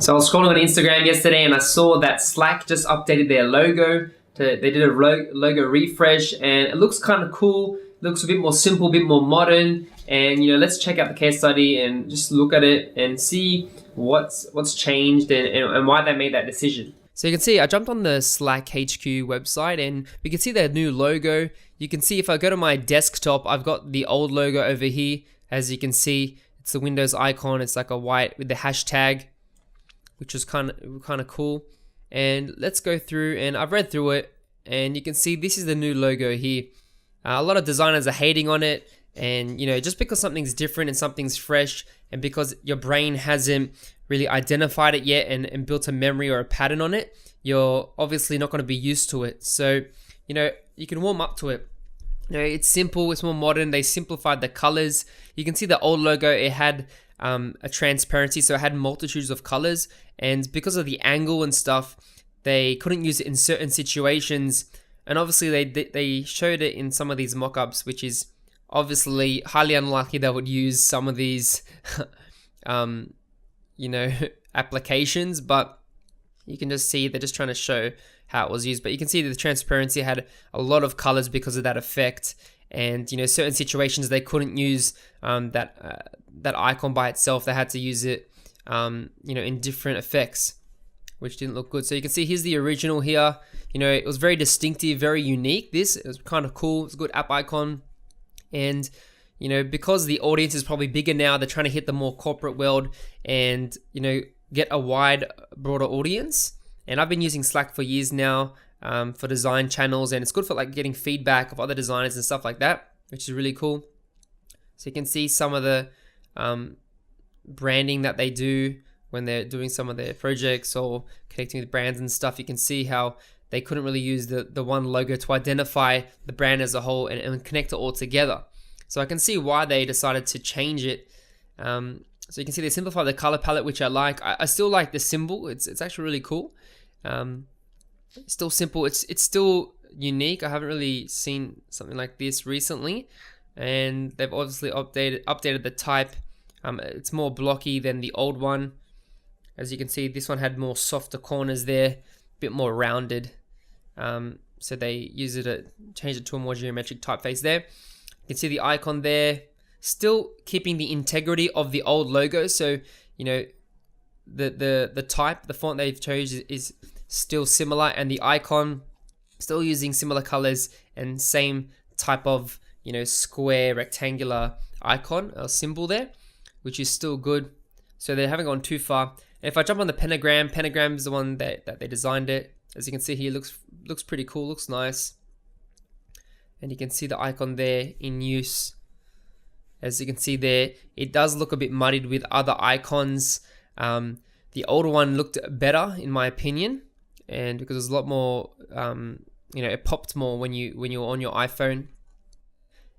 So I was scrolling on Instagram yesterday and I saw that Slack just updated their logo. They did a logo refresh and it looks kind of cool. It looks a bit more simple, a bit more modern. And let's check out the case study and just look at it and see what's changed and why they made that decision. So you can see I jumped on the Slack HQ website and we can see their new logo. You can see if I go to my desktop, I've got the old logo over here. As you can see, it's the Windows icon. It's like a white with the hashtag, which is kind of cool. And let's go through, and I've read through it, and you can see this is the new logo here. A lot of designers are hating on it, and just because something's different and something's fresh, and because your brain hasn't really identified it yet and built a memory or a pattern on it, you're obviously not going to be used to it. So you can warm up to it. It's simple, it's more modern. They simplified the colors. You can see the old logo, it had a transparency, so it had multitudes of colors, and because of the angle and stuff, they couldn't use it in certain situations. And obviously they showed it in some of these mock-ups, which is obviously highly unlikely they would use some of these applications, but you can just see they're just trying to show how it was used. But you can see that the transparency had a lot of colors because of that effect, and certain situations they couldn't use that icon by itself. They had to use it in different effects, which didn't look good. So you can see here's the original here. It was very distinctive, very unique. It was kind of cool. It's a good app icon. And because the audience is probably bigger now, they're trying to hit the more corporate world and get a wide, broader audience. And I've been using Slack for years now for design channels, and it's good for like getting feedback of other designers and stuff like that, which is really cool. So you can see some of the branding that they do when they're doing some of their projects or connecting with brands and stuff. You can see how they couldn't really use the one logo to identify the brand as a whole and connect it all together. So I can see why they decided to change it. So you can see they simplified the color palette, which I like. I still like the symbol. It's actually really cool. It's still simple. It's still unique. I haven't really seen something like this recently. And they've obviously updated the type. It's more blocky than the old one. As you can see, this one had more softer corners there, a bit more rounded. So they changed it to a more geometric typeface there. You can see the icon there, still keeping the integrity of the old logo. So the type, the font they've chosen is still similar, and the icon still using similar colors and same type of square rectangular icon or symbol there, which is still good. So they haven't gone too far. And if I jump on the pentagram is the one that they designed it. As you can see here, looks pretty cool, looks nice. And you can see the icon there in use. As you can see there, it does look a bit muddied with other icons. The older one looked better in my opinion, and because there's a lot more, it popped more when you're on your iPhone.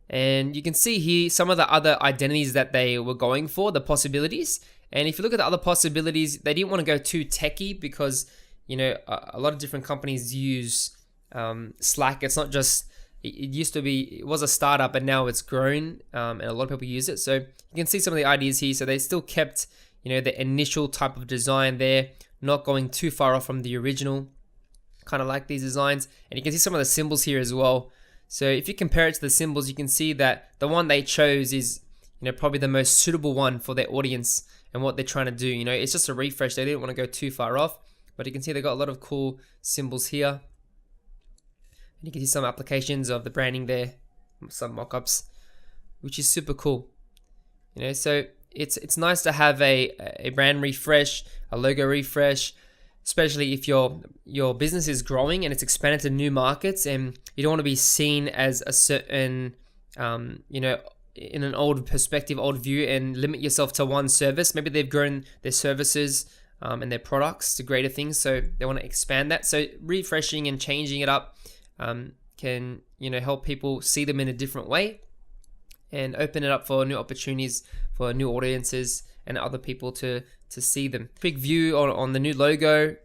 And you can see here some of the other identities that they were going for, the possibilities. And if you look at the other possibilities, they didn't want to go too techie because, a lot of different companies use Slack. It's not just, it was a startup, but now it's grown and a lot of people use it. So you can see some of the ideas here. So they still kept, the initial type of design there, not going too far off from the original. Kind of like these designs. And you can see some of the symbols here as well. So if you compare it to the symbols, you can see that the one they chose is, probably the most suitable one for their audience and what they're trying to do. It's just a refresh. They didn't want to go too far off, but you can see they got a lot of cool symbols here. And you can see some applications of the branding there, some mock-ups, which is super cool. So it's nice to have a brand refresh, a logo refresh, especially if your business is growing and it's expanded to new markets, and you don't want to be seen as a certain, in an old perspective, old view, and limit yourself to one service. Maybe they've grown their services and their products to greater things, so they want to expand that. So refreshing and changing it up can help people see them in a different way and open it up for new opportunities for new audiences and other people to see them. Quick view on the new logo.